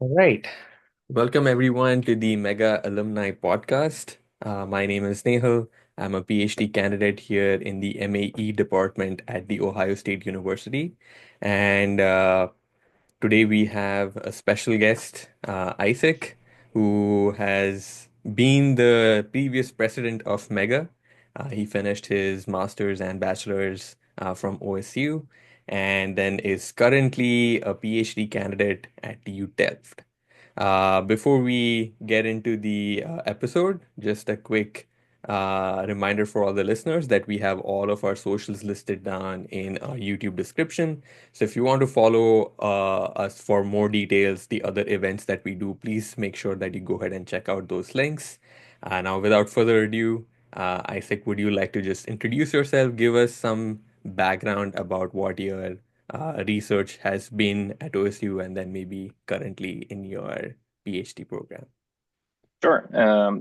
All right. Welcome everyone to the Mega Alumni Podcast. My name is Nehal. I'm a PhD candidate here in the MAE department at the Ohio State University. And today we have a special guest, Isaac, who has been the previous president of Mega. He finished his master's and bachelor's from OSU and then is currently a PhD candidate at TU Delft. Before we get into the episode, just a quick reminder for all the listeners that we have all of our socials listed down in our YouTube description. So if you want to follow us for more details, the other events that we do, please make sure that you go ahead and check out those links. Now, without further ado, Isaac, would you like to just introduce yourself, give us some background about what your research has been at OSU and then maybe currently in your PhD program? Sure.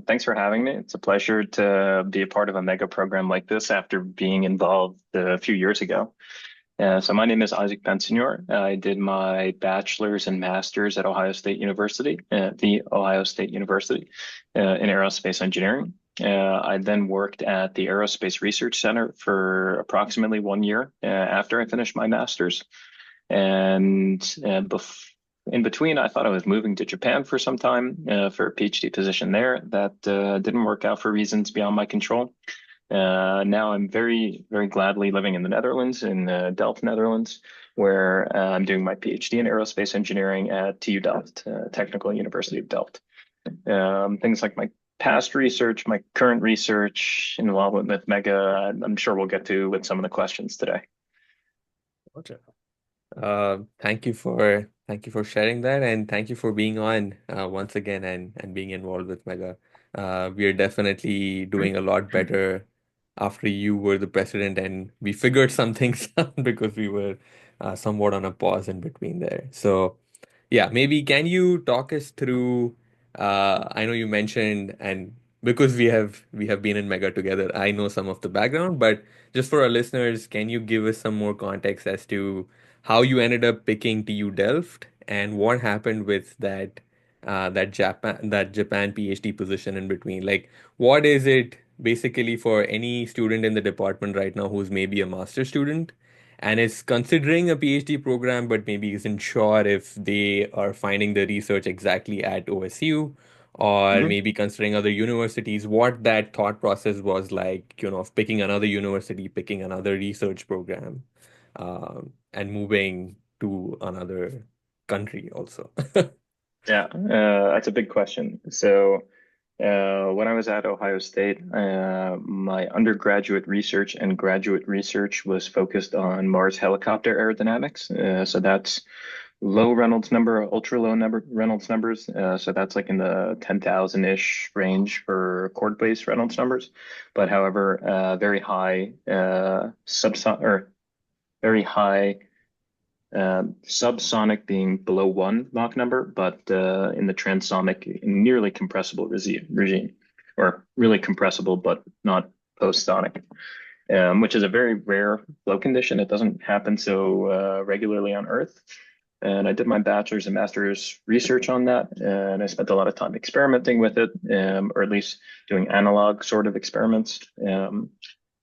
Thanks for having me. It's a pleasure to be a part of a mega program like this after being involved a few years ago. So my name is Isaac Bensignor. I did my bachelor's and master's at Ohio State University, the Ohio State University, in aerospace engineering. I then worked at the Aerospace Research Center for approximately 1 year after I finished my master's. And in between, I thought I was moving to Japan for some time for a PhD position there. That didn't work out for reasons beyond my control. Now I'm very, very gladly living in the Netherlands, in Delft, Netherlands, where I'm doing my PhD in aerospace engineering at TU Delft, Technical University of Delft. Things like my past research, my current research, involvement with Mega, I'm sure we'll get to with some of the questions today. Gotcha. Thank you for sharing that, and thank you for being on once again and being involved with Mega. We are definitely doing a lot better after you were the president, and we figured some things out because we were somewhat on a pause in between there. So, yeah, maybe can you talk us through? I know you mentioned, and because we have been in Mega together, I know some of the background, but just for our listeners, can you give us some more context as to how you ended up picking TU Delft and what happened with that Japan PhD position in between? Like, what is it basically for any student in the department right now who's maybe a master student and is considering a PhD program, but maybe isn't sure if they are finding the research exactly at OSU or Mhm. maybe considering other universities, what that thought process was like, of picking another university, picking another research program, and moving to another country also. Yeah, that's a big question. When I was at Ohio State, my undergraduate research and graduate research was focused on Mars helicopter aerodynamics. So that's low Reynolds number, ultra low number Reynolds numbers. So that's like in the 10,000-ish range for chord-based Reynolds numbers. But however, very high subsonic being below one Mach number, but in the transonic, nearly compressible regime, or really compressible, but not post-sonic, which is a very rare flow condition. It doesn't happen so regularly on Earth. And I did my bachelor's and master's research on that, and I spent a lot of time experimenting with it, or at least doing analog sort of experiments.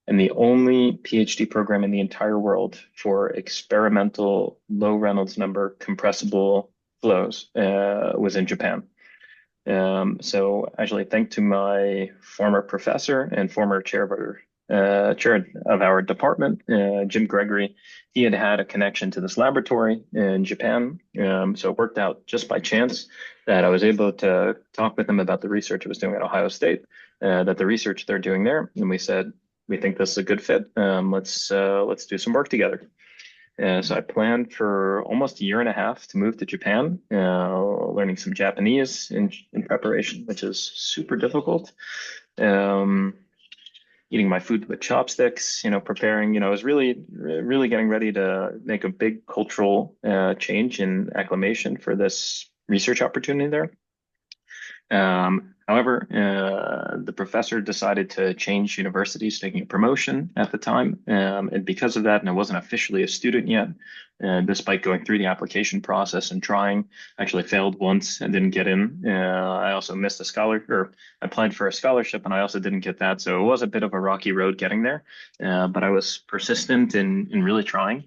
And the only PhD program in the entire world for experimental low Reynolds number compressible flows was in Japan. So actually, thanks to my former professor and former chair of our department, Jim Gregory, he had had a connection to this laboratory in Japan. So it worked out just by chance that I was able to talk with him about the research I was doing at Ohio State, that the research they're doing there, and we said we think this is a good fit. Let's do some work together. So I planned for almost a year and a half to move to Japan, learning some Japanese in preparation, which is super difficult. Um, Eating my food with chopsticks, preparing, I was really getting ready to make a big cultural change in acclimation for this research opportunity there. However, the professor decided to change universities, taking a promotion at the time. And because of that, and I wasn't officially a student yet, despite going through the application process and trying, I actually failed once and didn't get in. I also missed a or I applied for a scholarship and I also didn't get that. So it was a bit of a rocky road getting there. But I was persistent in really trying.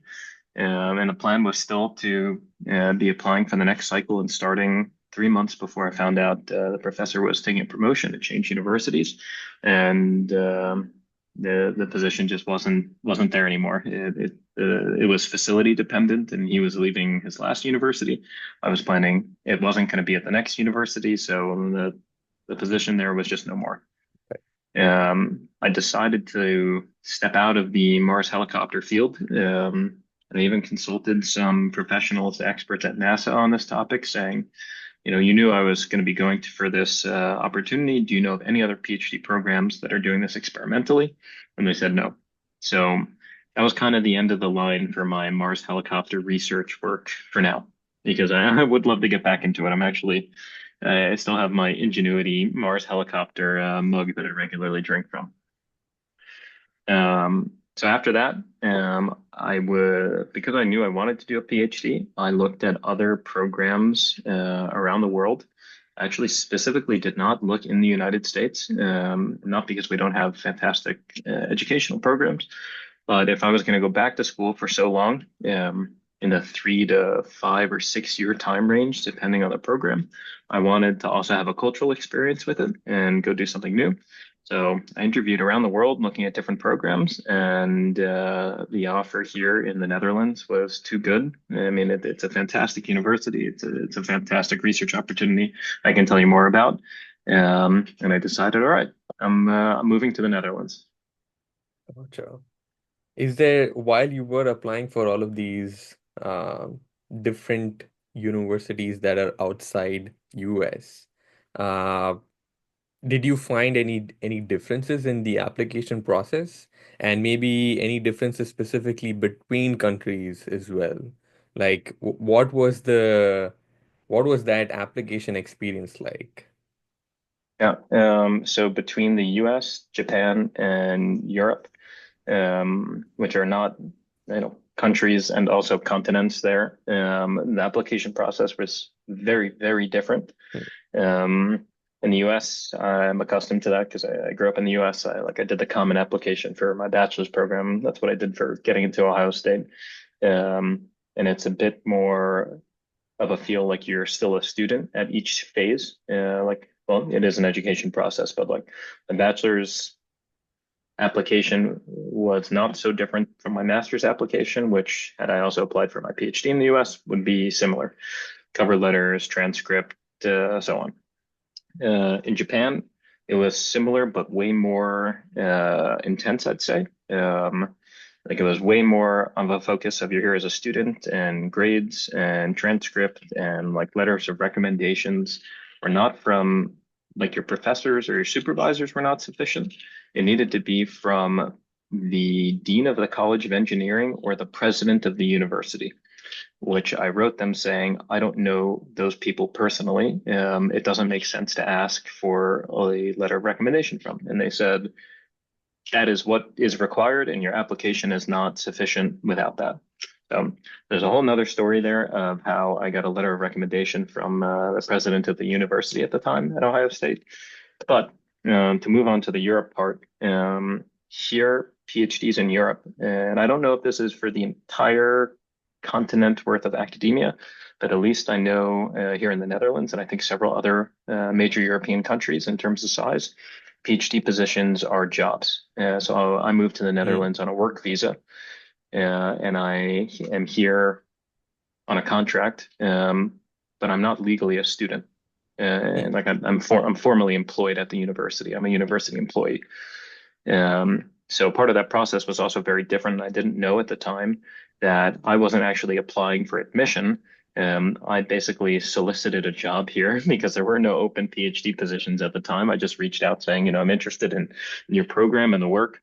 And the plan was still to be applying for the next cycle and starting 3 months before I found out the professor was taking a promotion to change universities, and the position just wasn't there anymore. It was facility dependent, and he was leaving his last university. I was planning it wasn't going to be at the next university, so the position there was just no more. I decided to step out of the Mars helicopter field. And I even consulted some professionals, experts at NASA on this topic, saying, you knew I was going to be going for this opportunity. Do you know of any other PhD programs that are doing this experimentally? And they said no. So that was kind of the end of the line for my Mars helicopter research work for now, because I would love to get back into it. I still have my Ingenuity Mars helicopter mug that I regularly drink from. So after that, I would, because I knew I wanted to do a PhD, I looked at other programs around the world. I actually specifically did not look in the United States, not because we don't have fantastic educational programs, but if I was going to go back to school for so long, in the 3 to 5 or 6 year time range, depending on the program, I wanted to also have a cultural experience with it and go do something new. So I interviewed around the world looking at different programs, and the offer here in the Netherlands was too good. I mean, it's a fantastic university. It's a fantastic research opportunity I can tell you more about. And I decided, all right, I'm moving to the Netherlands. Gotcha. Is there, while you were applying for all of these different universities that are outside US, uh, did you find any differences in the application process and maybe any differences specifically between countries as well? Like what was that application experience like? Yeah. So between the US, Japan, and Europe, which are not, countries and also continents there, the application process was very, very different. Um, in the US, I'm accustomed to that because I grew up in the US. I did the common application for my bachelor's program. That's what I did for getting into Ohio State. And it's a bit more of a feel like you're still a student at each phase. Well, it is an education process, but like the bachelor's application was not so different from my master's application, which had I also applied for my PhD in the US would be similar. Cover letters, transcript, so on. In Japan, it was similar, but way more intense, I'd say. Like it was way more of a focus of you're here as a student, and grades and transcript and like letters of recommendations were not from like your professors or your supervisors were not sufficient. It needed to be from the dean of the College of Engineering or the president of the university, which I wrote them saying, I don't know those people personally. It doesn't make sense to ask for a letter of recommendation from. And they said, that is what is required, and your application is not sufficient without that. So there's a whole nother story there of how I got a letter of recommendation from the president of the university at the time at Ohio State. But to move on to the Europe part, here, PhDs in Europe, and I don't know if this is for the entire continent worth of academia, but at least I know here in the Netherlands, and I think several other major European countries in terms of size, PhD positions are jobs. So I moved to the Mm, Netherlands on a work visa, and I am here on a contract, but I'm not legally a student. mm, And like I'm formally employed at the university. I'm a university employee. So part of that process was also very different. I didn't know at the time that I wasn't actually applying for admission. I basically solicited a job here because there were no open PhD positions at the time. I just reached out saying, I'm interested in your program and the work.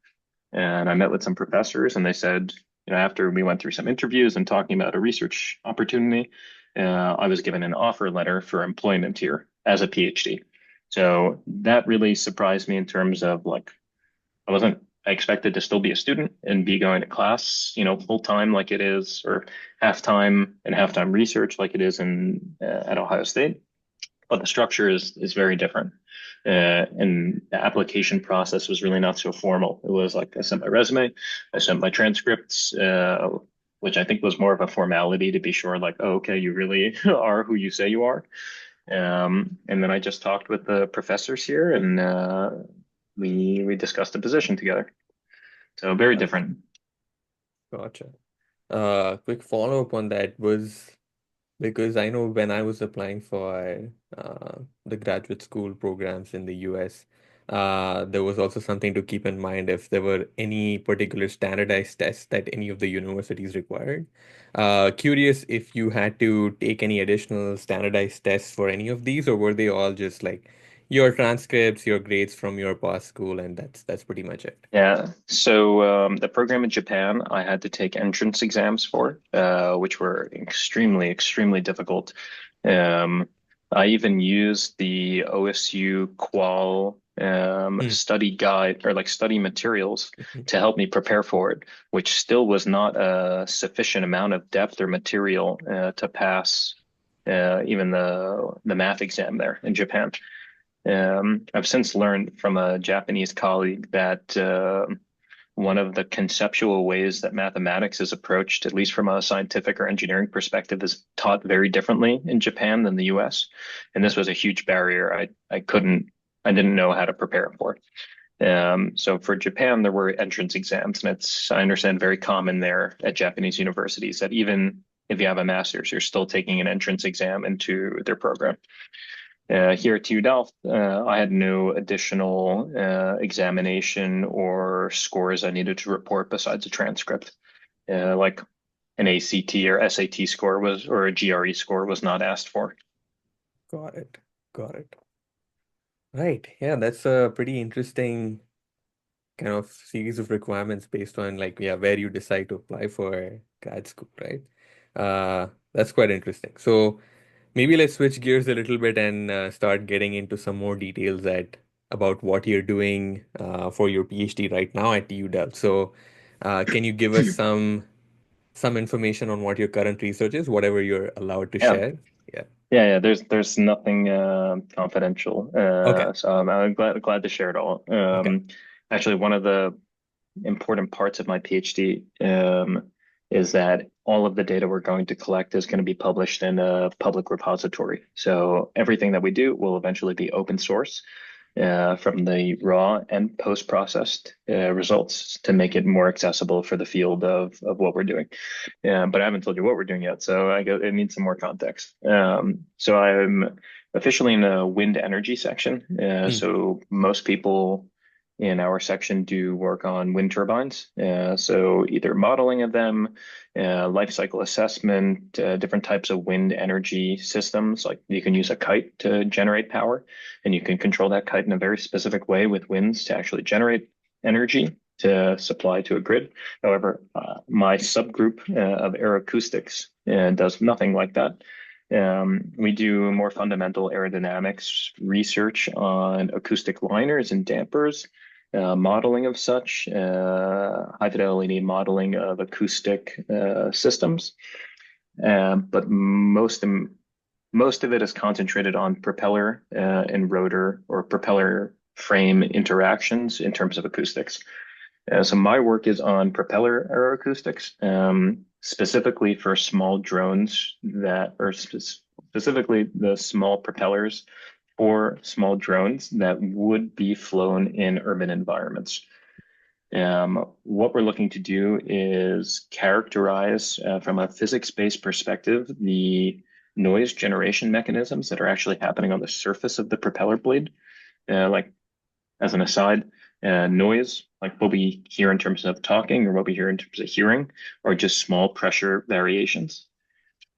And I met with some professors, and they said, after we went through some interviews and talking about a research opportunity, I was given an offer letter for employment here as a PhD. So that really surprised me in terms of like I expected to still be a student and be going to class, full time like it is, or half time research like it is in at Ohio State. But the structure is very different. And the application process was really not so formal. It was like I sent my resume, I sent my transcripts, which I think was more of a formality to be sure, like, oh, okay, you really are who you say you are. And then I just talked with the professors here, and we discussed the position together. So very Gotcha. different. Gotcha. Quick follow-up on that was because I know when I was applying for the graduate school programs in the US, there was also something to keep in mind if there were any particular standardized tests that any of the universities required. Curious if you had to take any additional standardized tests for any of these, or were they all just like your transcripts, your grades from your past school, and that's pretty much it. Yeah. So the program in Japan, I had to take entrance exams for, which were extremely, extremely difficult. Um, I even used the OSU Qual Hmm. study guide or like study materials Mhm. to help me prepare for it, which still was not a sufficient amount of depth or material to pass even the math exam there in Japan. I've since learned from a Japanese colleague that one of the conceptual ways that mathematics is approached, at least from a scientific or engineering perspective, is taught very differently in Japan than the US. And this was a huge barrier. I didn't know how to prepare for it. So for Japan, there were entrance exams, and it's, I understand, very common there at Japanese universities that even if you have a master's, you're still taking an entrance exam into their program. Here at TU Delft, I had no additional examination or scores I needed to report besides a transcript. Like an ACT or SAT score was, or a GRE score was not asked for. Got it. Got it. Right. Yeah, that's a pretty interesting kind of series of requirements based on like yeah where you decide to apply for grad school, right? That's quite interesting. So maybe let's switch gears a little bit and start getting into some more details at about what you're doing for your PhD right now at TU Delft. So can you give us some information on what your current research is, whatever you're allowed to Yeah, share? Yeah. yeah. There's nothing confidential, Okay. so I'm glad to share it all. Okay. Actually, one of the important parts of my PhD is that all of the data we're going to collect is going to be published in a public repository. So everything that we do will eventually be open source from the raw and post-processed results to make it more accessible for the field of what we're doing. But I haven't told you what we're doing yet, so I need some more context. So I'm officially in the wind energy section. Hmm. So most people in our section do work on wind turbines. So either modeling of them, life cycle assessment, different types of wind energy systems. Like you can use a kite to generate power, and you can control that kite in a very specific way with winds to actually generate energy to supply to a grid. However, my subgroup of aeroacoustics does nothing like that. We do more fundamental aerodynamics research on acoustic liners and dampers, modeling of such, high fidelity modeling of acoustic systems. But most of it is concentrated on propeller and rotor or propeller frame interactions in terms of acoustics. So my work is on propeller aeroacoustics, specifically for small drones specifically the small propellers for small drones that would be flown in urban environments. What we're looking to do is characterize, from a physics-based perspective, the noise generation mechanisms that are actually happening on the surface of the propeller blade. Like as an aside, noise, like what we hear in terms of talking or what we hear in terms of hearing, are just small pressure variations.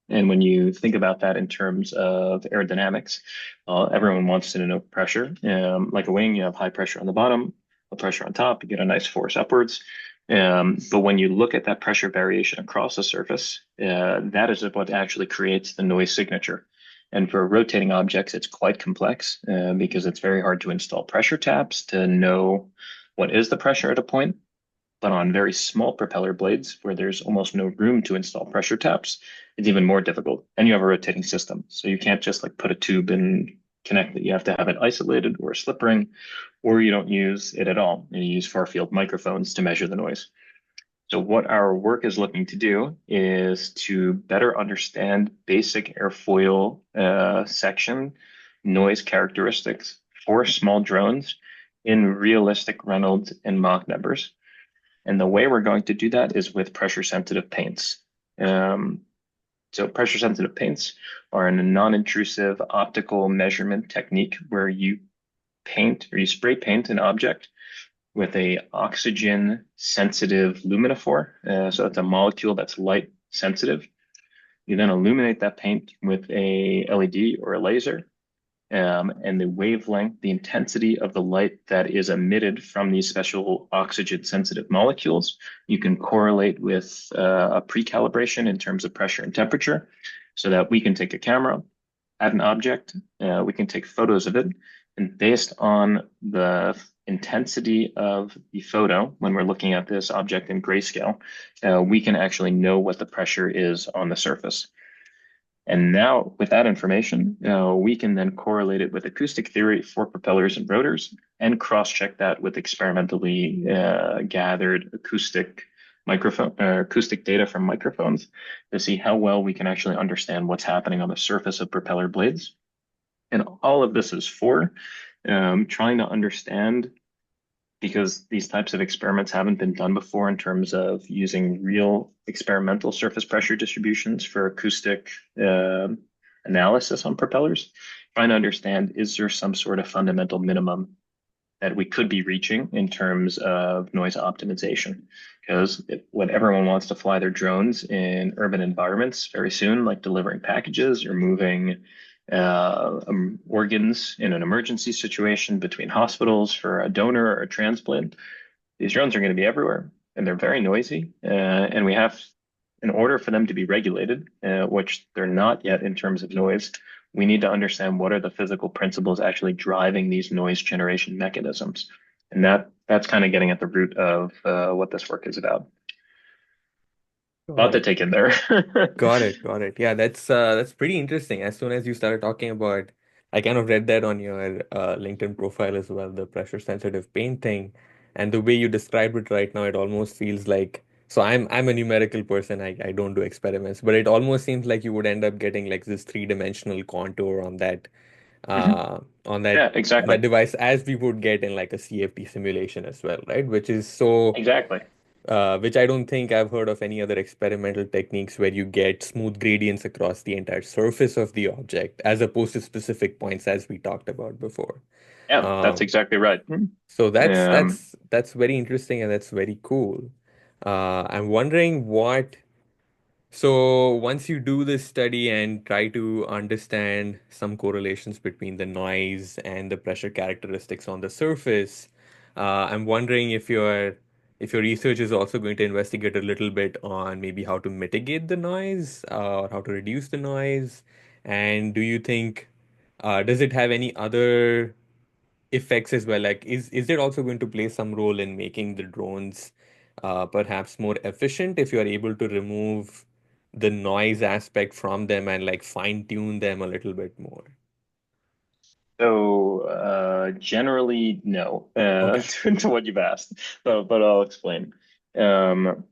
And when you think about that in terms of aerodynamics, everyone wants to know pressure. Like a wing, you have high pressure on the bottom, low pressure on top, you get a nice force upwards. But when you look at that pressure variation across the surface, that is what actually creates the noise signature. And for rotating objects, it's quite complex because it's very hard to install pressure taps to know what is the pressure at a point. But on very small propeller blades, where there's almost no room to install pressure taps, it's even more difficult. And you have a rotating system. So you can't just like put a tube and connect it. You have to have it isolated or a slip ring, or you don't use it at all. You use far field microphones to measure the noise. So what our work is looking to do is to better understand basic airfoil section noise characteristics for small drones in realistic Reynolds and Mach numbers. And the way we're going to do that is with pressure sensitive paints. Um, so pressure sensitive paints are a non-intrusive optical measurement technique where you paint or you spray paint an object with a oxygen sensitive luminophore. So it's a molecule that's light sensitive. You then illuminate that paint with a LED or a laser, and the wavelength, the intensity of the light that is emitted from these special oxygen sensitive molecules, you can correlate with a pre-calibration in terms of pressure and temperature so that we can take a camera at an object, we can take photos of it, and based on the intensity of the photo, when we're looking at this object in grayscale, we can actually know what the pressure is on the surface. And now, with that information, we can then correlate it with acoustic theory for propellers and rotors and cross-check that with experimentally gathered acoustic data from microphones to see how well we can actually understand what's happening on the surface of propeller blades. And all of this is for trying to understand, because these types of experiments haven't been done before in terms of using real experimental surface pressure distributions for acoustic analysis on propellers, trying to understand, is there some sort of fundamental minimum that we could be reaching in terms of noise optimization? Because when everyone wants to fly their drones in urban environments very soon, like delivering packages or moving organs in an emergency situation between hospitals for a donor or a transplant, these drones are going to be everywhere and they're very noisy. And we have, in order for them to be regulated, which they're not yet in terms of noise, we need to understand what are the physical principles actually driving these noise generation mechanisms. And that's kind of getting at the root of what this work is about. A Got lot to it. take in there. Got it. Got it. Yeah, that's pretty interesting. As soon as you started talking about, I kind of read that on your LinkedIn profile as well, the pressure sensitive paint thing, and the way you described it right now, it almost feels like. So I'm a numerical person. I don't do experiments, but it almost seems like you would end up getting like this three-dimensional contour Mhm. uh on that Yeah, on that exactly. device as we would get in like a CFD simulation as well, right? Which is so Exactly. which I don't think I've heard of any other experimental techniques where you get smooth gradients across the entire surface of the object, as opposed to specific points, as we talked about before. Yeah, that's Um, exactly right. Mhm. so that's Um, that's that's very interesting and that's very cool. I'm wondering what so once you do this study and try to understand some correlations between the noise and the pressure characteristics on the surface, I'm wondering if your research is also going to investigate a little bit on maybe how to mitigate the noise or how to reduce the noise. And do you think does it have any other effects as well? Like, is it also going to play some role in making the drones perhaps more efficient if you are able to remove the noise aspect from them and like fine tune them a little bit more? so generally, no, Okay. to what you've asked, but I'll explain. Um,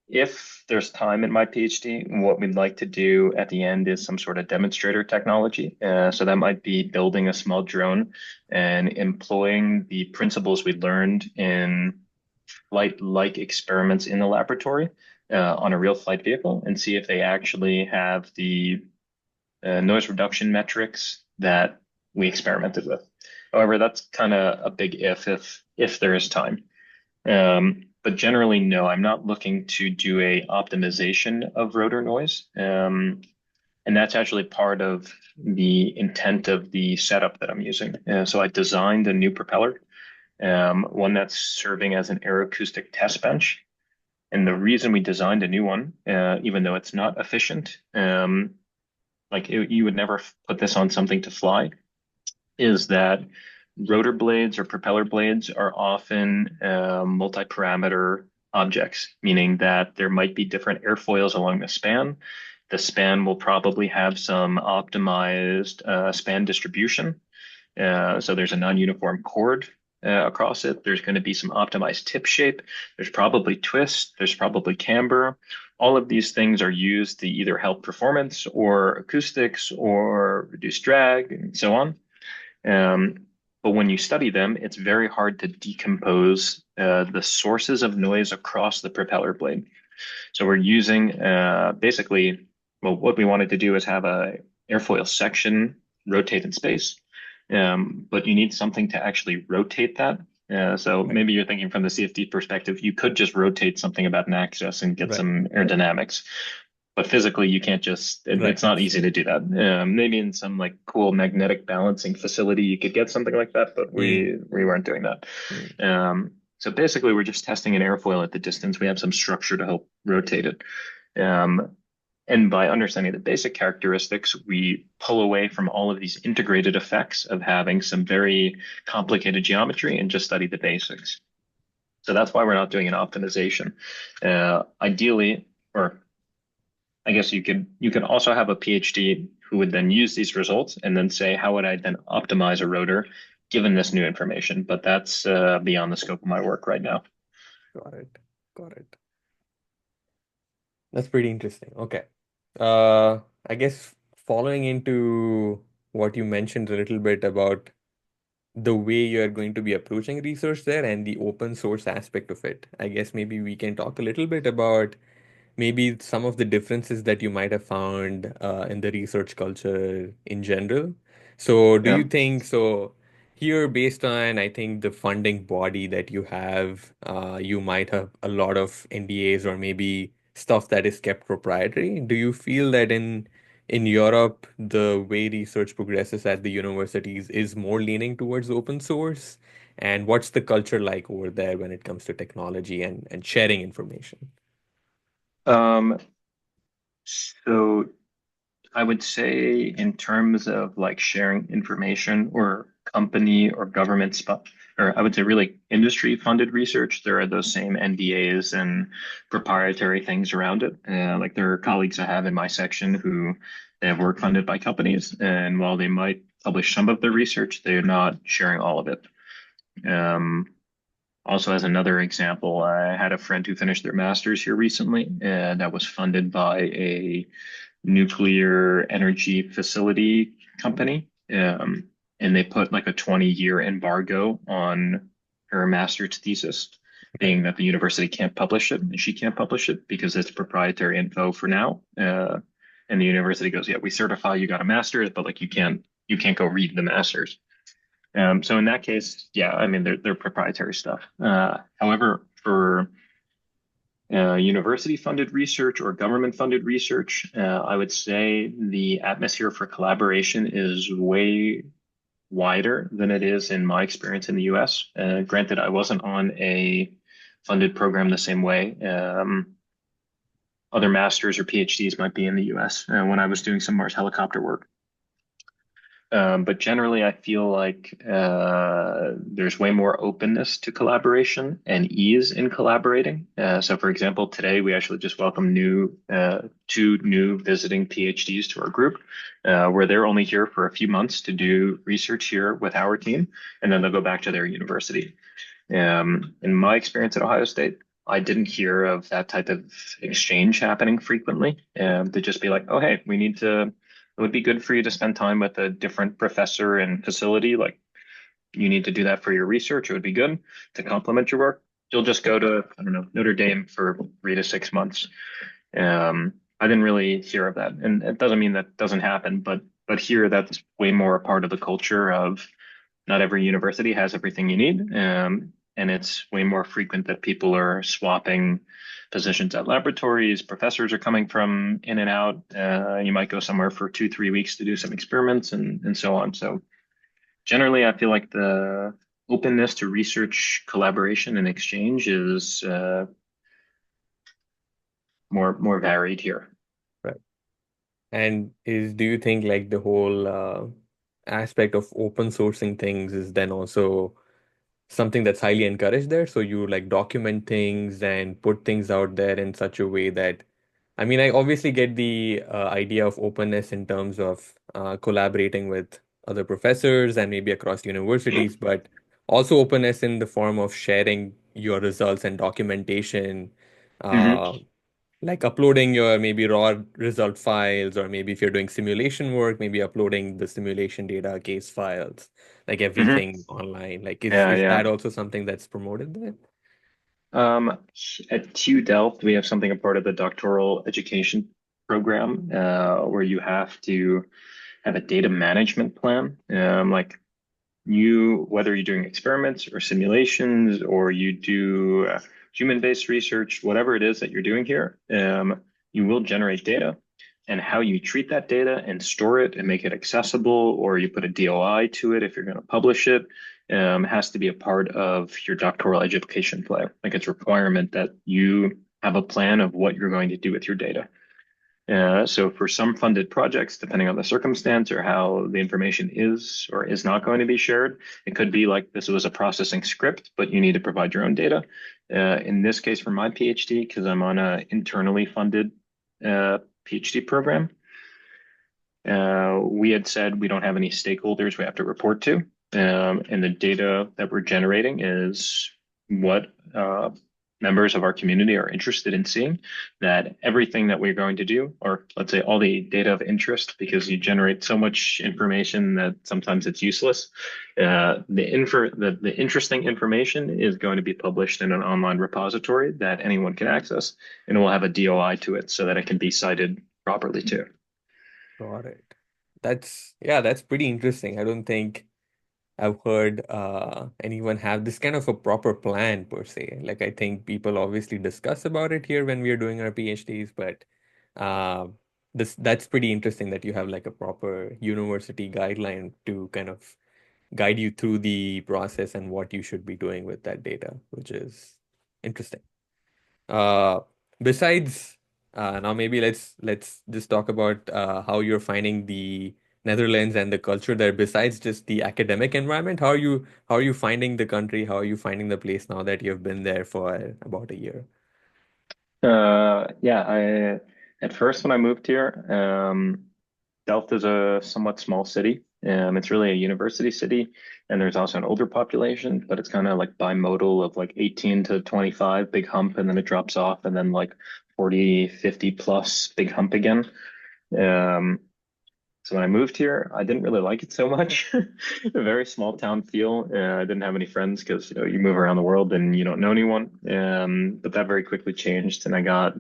if there's time in my PhD, what we'd like to do at the end is some sort of demonstrator technology. So that might be building a small drone and employing the principles we learned in flight-like experiments in the laboratory on a real flight vehicle and see if they actually have the noise reduction metrics that we experimented with. However, that's kind of a big if there is time. But generally, no, I'm not looking to do a optimization of rotor noise. And that's actually part of the intent of the setup that I'm using. So I designed a new propeller, one that's serving as an aeroacoustic test bench. And the reason we designed a new one, even though it's not efficient, you would never put this on something to fly, is that rotor blades or propeller blades are often multi-parameter objects, meaning that there might be different airfoils along the span. The span will probably have some optimized span distribution. So there's a non-uniform chord across it. There's going to be some optimized tip shape. There's probably twist. There's probably camber. All of these things are used to either help performance or acoustics or reduce drag and so on. But when you study them, it's very hard to decompose the sources of noise across the propeller blade. So we're using basically, well, what we wanted to do is have a airfoil section rotate in space, but you need something to actually rotate that. So Right. maybe you're thinking from the CFD perspective, you could just rotate something about an axis and get Right. some aerodynamics. But physically, you can't just, Right. it's not easy to do that. Maybe in some like cool magnetic balancing facility, you could get something like that, but Mm, we weren't doing that. mm. So basically, we're just testing an airfoil at the distance. We have some structure to help rotate it. Um, and by understanding the basic characteristics, we pull away from all of these integrated effects of having some very complicated geometry and just study the basics. So that's why we're not doing an optimization. Ideally, or I guess you could also have a PhD who would then use these results and then say, how would I then optimize a rotor given this new information? But that's beyond the scope of my work right now. Got it. Got it. That's pretty interesting. Okay. I guess following into what you mentioned a little bit about the way you are going to be approaching research there and the open source aspect of it, I guess maybe we can talk a little bit about maybe some of the differences that you might have found in the research culture in general. So, do Yeah. you think so? Here, based on I think the funding body that you have, you might have a lot of NDAs or maybe stuff that is kept proprietary. Do you feel that in Europe, the way research progresses at the universities is more leaning towards open source? And what's the culture like over there when it comes to technology and sharing information? Um, so I would say in terms of like sharing information or company or government stuff, or I would say really industry funded research, there are those same NDAs and proprietary things around it. Like there are colleagues I have in my section who they have work funded by companies, and while they might publish some of their research, they're not sharing all of it. Um, Also, as another example, I had a friend who finished their master's here recently, and that was funded by a nuclear energy facility company. And they put like a 20-year embargo on her master's thesis, Right. being that the university can't publish it and she can't publish it because it's proprietary info for now. And the university goes, yeah, we certify you got a master's, but like you can't go read the master's. So in that case, yeah, I mean they're proprietary stuff. However, for university funded research or government funded research, I would say the atmosphere for collaboration is way wider than it is in my experience in the US. Granted, I wasn't on a funded program the same way. Other masters or PhDs might be in the US when I was doing some Mars helicopter work. But generally, I feel like there's way more openness to collaboration and ease in collaborating. So, for example, today we actually just welcomed two new visiting PhDs to our group, where they're only here for a few months to do research here with our team, and then they'll go back to their university. In my experience at Ohio State, I didn't hear of that type of exchange happening frequently. To just be like, oh, hey, it would be good for you to spend time with a different professor and facility. Like you need to do that for your research. It would be good to complement your work. You'll just go to, I don't know, Notre Dame for 3 to 6 months. I didn't really hear of that. And it doesn't mean that doesn't happen, but here that's way more a part of the culture of not every university has everything you need. And it's way more frequent that people are swapping positions at laboratories. Professors are coming from in and out. You might go somewhere for 2, 3 weeks to do some experiments and so on. So generally, I feel like the openness to research collaboration and exchange is more varied here. Right. And do you think like the whole aspect of open sourcing things is then also something that's highly encouraged there? So you like document things and put things out there in such a way that, I mean, I obviously get the idea of openness in terms of collaborating with other professors and maybe across universities, but also openness in the form of sharing your results and documentation, Hmm. uh, like uploading your maybe raw result files, or maybe if you're doing simulation work, maybe uploading the simulation data case files, like Hmm. everything online. Like, Yeah, is yeah. that also something that's promoted there? Um, at TU Delft, we have something a part of the doctoral education program, where you have to have a data management plan. Like whether you're doing experiments or simulations or you do human-based research, whatever it is that you're doing here, you will generate data. And how you treat that data and store it and make it accessible, or you put a DOI to it if you're going to publish it, has to be a part of your doctoral education plan. Like it's a requirement that you have a plan of what you're going to do with your data. So for some funded projects, depending on the circumstance or how the information is or is not going to be shared, it could be like this was a processing script, but you need to provide your own data. In this case, for my PhD, because I'm on an internally funded PhD program, we had said we don't have any stakeholders we have to report to. And the data that we're generating is what members of our community are interested in seeing. That everything that we're going to do, or let's say all the data of interest, because you generate so much information that sometimes it's useless. The interesting information is going to be published in an online repository that anyone can access, and it will have a DOI to it so that it can be cited properly too. Got it. Yeah, that's pretty interesting. I don't think I've heard anyone have this kind of a proper plan per se. Like, I think people obviously discuss about it here when we are doing our PhDs, but uh, that's pretty interesting that you have like a proper university guideline to kind of guide you through the process and what you should be doing with that data, which is interesting. Uh, Besides, now maybe let's just talk about how you're finding the Netherlands and the culture there. Besides just the academic environment, how are you finding the country? How are you finding the place now that you've been there for about a year? Yeah, I at first when I moved here, Delft is a somewhat small city. It's really a university city, and there's also an older population, but it's kind of like bimodal of like 18 to 25, big hump, and then it drops off, and then like 40, 50 plus, big hump again. Um, so when I moved here, I didn't really like it so much. A very small town feel. I didn't have any friends because you move around the world and you don't know anyone. But that very quickly changed, and I got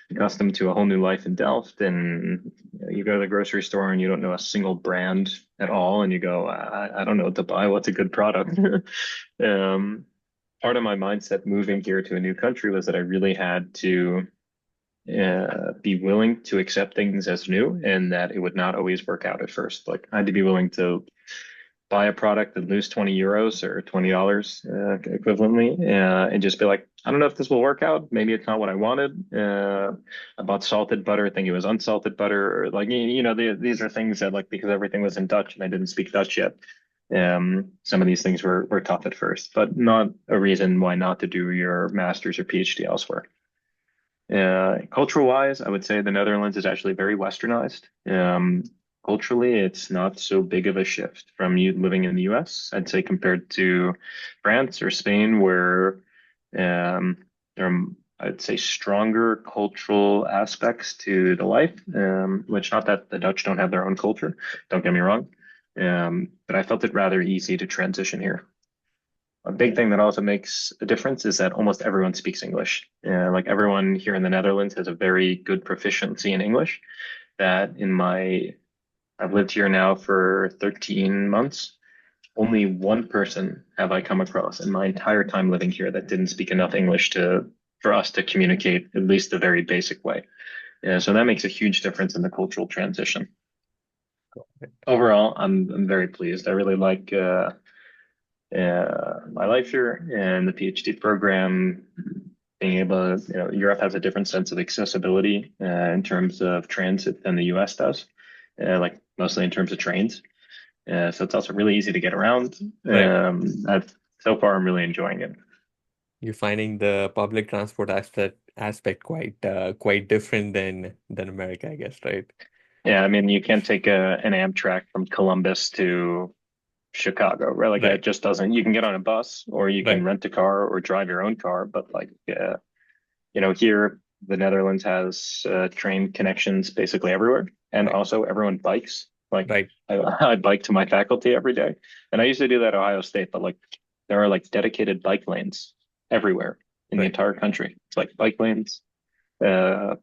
accustomed to a whole new life in Delft. And you go to the grocery store and you don't know a single brand at all, and you go, I don't know what to buy. What's a good product? um, Part of my mindset moving here to a new country was that I really had to be willing to accept things as new and that it would not always work out at first. Like I had to be willing to buy a product and lose 20 euros or $20 equivalently, and just be like, I don't know if this will work out. Maybe it's not what I wanted. I bought salted butter, thinking it was unsalted butter, or like, these are things that like, because everything was in Dutch and I didn't speak Dutch yet. Some of these things were tough at first, but not a reason why not to do your master's or PhD elsewhere. Cultural wise, I would say the Netherlands is actually very westernized. Culturally, it's not so big of a shift from you living in the US, I'd say, compared to France or Spain, where there are, I'd say, stronger cultural aspects to the life, which not that the Dutch don't have their own culture, don't get me wrong. But I felt it rather easy to transition here. A big thing that also makes a difference is that almost everyone speaks English. Like everyone here in the Netherlands has a very good proficiency in English. I've lived here now for 13 months. Only one person have I come across in my entire time living here that didn't speak enough English for us to communicate at least a very basic way. Yeah, so that makes a huge difference in the cultural transition. Overall, I'm very pleased. I really like my life here and the PhD program. being able to, Europe has a different sense of accessibility in terms of transit than the US does, like mostly in terms of trains. So it's also really easy to get around. Right. So far, I'm really enjoying it. You're finding the public transport aspect quite different than America, I guess, right? Yeah, I mean, you can't take an Amtrak from Columbus to Chicago, right? Like it Right. just doesn't. You can get on a bus, or you can Right. rent a car, or drive your own car. But like, here the Netherlands has train connections basically everywhere, and Right. also everyone bikes. Like Right. I bike to my faculty every day, and I used to do that at Ohio State, but like there are like dedicated bike lanes everywhere in the Right. entire country. It's like bike lanes,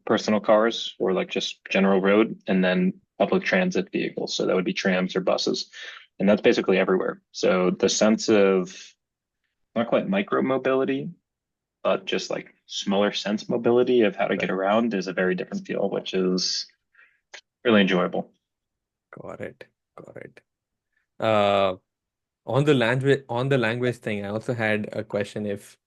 personal cars, or like just general road, and then public transit vehicles. So that would be trams or buses, and that's basically everywhere. So the sense of not quite micro mobility, but just like smaller sense mobility of how to get Right. around is a very different feel, which is really enjoyable. Got it. Got it. Uh, on the language thing, I also had a question if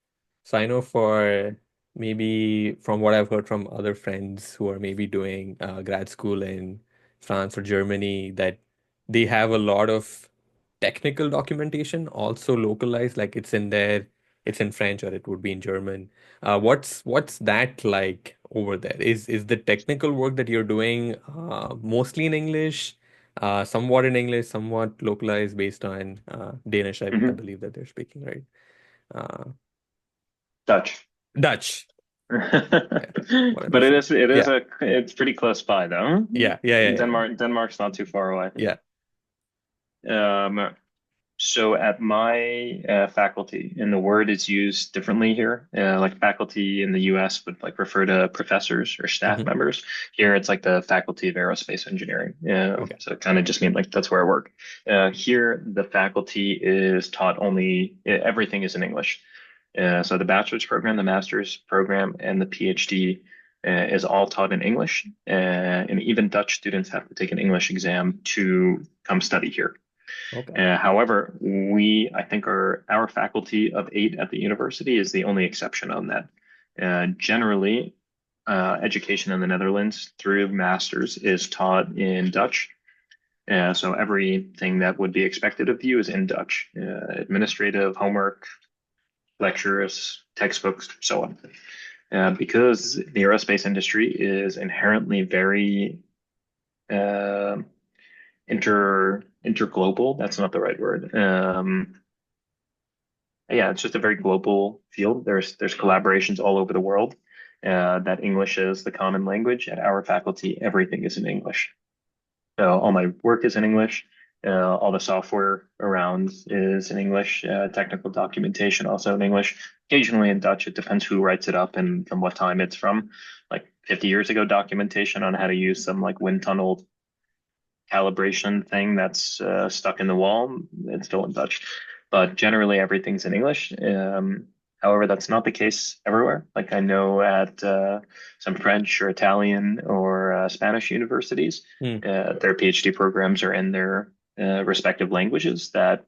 so I know for maybe from what I've heard from other friends who are maybe doing grad school in France or Germany that they have a lot of technical documentation also localized, like it's in French or it would be in German. What's that like over there? Is the technical work that you're doing mostly in English? Somewhat in English, somewhat localized based on Danish, I Mhm. believe that they're speaking, right? Uh, Dutch. Dutch. Yeah, But 100%. Yeah, it's pretty close by though. yeah, yeah, yeah, yeah, Denmark's not too far away. yeah. Um, So at my faculty, and the word is used differently here. Like faculty in the US would like refer to professors or staff Hmm. members. Here it's like the Faculty of Aerospace Engineering. Okay, So it kind of just means like that's where I work. Here the faculty is taught everything is in English. So the bachelor's program, the master's program, and the PhD is all taught in English. And even Dutch students have to take an English exam to come study here. okay, However, I think our faculty of 8 at the university is the only exception on that. Generally, education in the Netherlands through masters is taught in Dutch. So everything that would be expected of you is in Dutch. Administrative, homework, lectures, textbooks, so on. Because the aerospace industry is inherently very uh, interglobal. That's not the right word. Yeah, it's just a very global field. There's collaborations all over the world. That English is the common language. At our faculty, everything is in English. All my work is in English. All the software around is in English. Technical documentation also in English. Occasionally in Dutch. It depends who writes it up and from what time it's from. Like 50 years ago, documentation on how to use some like wind tunnel calibration thing that's stuck in the wall. It's still in Dutch, but generally everything's in English. However, that's not the case everywhere. Like I know at some French or Italian or Spanish universities, hmm. their PhD programs are in their respective languages. That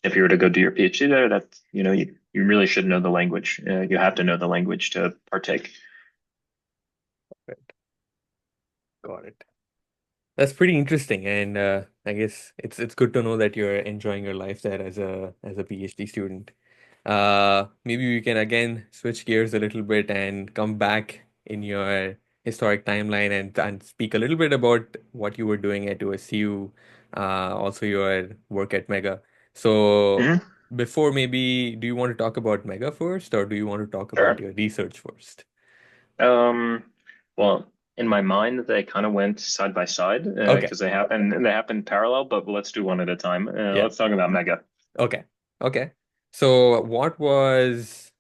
if you were to go do your PhD there, that you really should know the language. You have to know the language to partake. Right. Got it. That's pretty interesting, and I guess it's good to know that you're enjoying your life there as a PhD student. Maybe we can again switch gears a little bit and come back in your historic timeline and speak a little bit about what you were doing at OSU, also your work at Mega. So Mhm. before maybe, do you want to talk about Mega first, or do you want to talk about Sure. your research first? Um, well, in my mind, they kind of went side by side Okay, because they happen parallel, but let's do one at a time. yeah, Let's talk about Mega. okay, okay. So what was